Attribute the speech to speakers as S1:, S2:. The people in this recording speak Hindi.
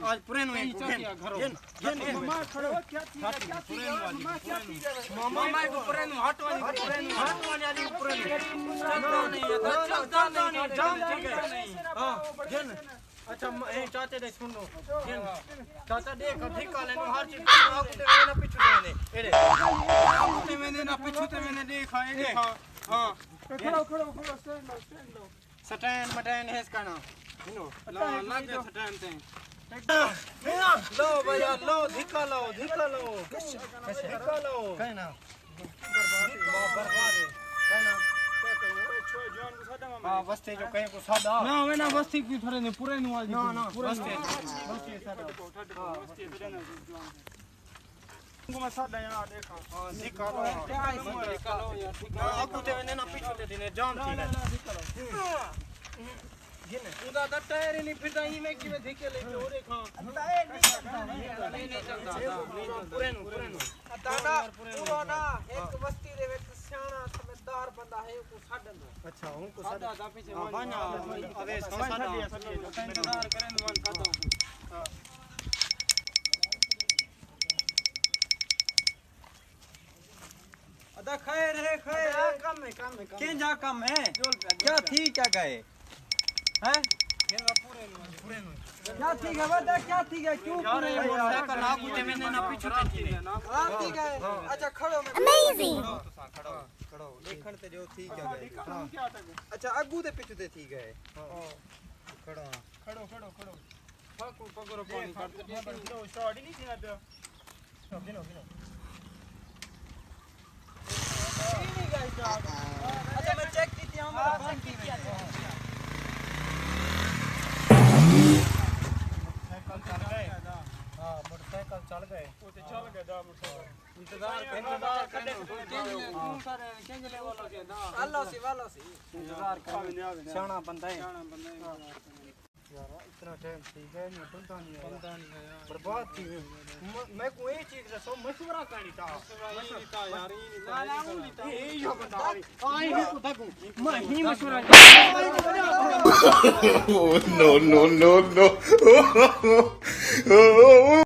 S1: आज पूरे नु मामा खड़ो क्या थी मामा क्या थी मामा को पूरे नु हटवानी वाली पूरे चलता नहीं जाम ठीक है हां जन अच्छा ए चाचा दे सुन लो चाचा देख ठिका लेनो हर चीज आगू ते मैंने पीछू देने एरे आगू ते मैंने ना पीछू ते मैंने देखा ए देखा हां खड़ो स्टैंड मटैन है इसका नाम नो लग गया स्टैंड से लो भैया लो धिक्का लो कहना बर्बाद कहना हां बस्ती जो कहीं को सादा ना वे ना बस्ती की थोड़े ने पूरे नु वाली ना बस्ती सादा बस्ती देना को मैं सादा यहां देखा हां धिक्का लो यार आगू ते ने ना पीछे ते ने जाम थी ये ने उदा दा टायर ही नहीं फिरदा ही में कि में धिके लेके ओ देखा टायर नहीं चलदा पूरे नु दादा पुराना एक बस्ती दे विच सियाणा समझदार बंदा है को साडन अच्छा उनको साडा दा पीछे वाना अबे साडा इंतजार करें वन साडा हां अदा खैर है काम है के जा काम है क्या थी क्या गए हैं पूरे नु क्या ठीक है बता क्या ठीक है क्यों पूरे मोटरसाइकिल आगू ते मैंने ना पीछे थी हां ठीक है अच्छा खड़ो मैं अमेजिंग खड़ो देखण ते जो ठीक है हां अच्छा आगू ते पीछे ते ठीक है हां खड़ो पगरो पानी काटते नो स्टार्ट ही नहीं थी ना गिनो नहीं गाइस अच्छा मैं चेक की थी हमारा बंद किया था मोटरसाइकिल चल गए वो तो चल गए दा मोटरसाइकिल इंतजार करने चेंज लेवल हो गया ना वालो सी इंतजार कर शाना बंदा है यार इतना टाइम ठीक है मैं पता नहीं है यार बर्बाद थी मैं कोई चीज दसो मशवरा करनी था यार ये यो बंदा आई ही को थकू मैं ही मशवरा
S2: no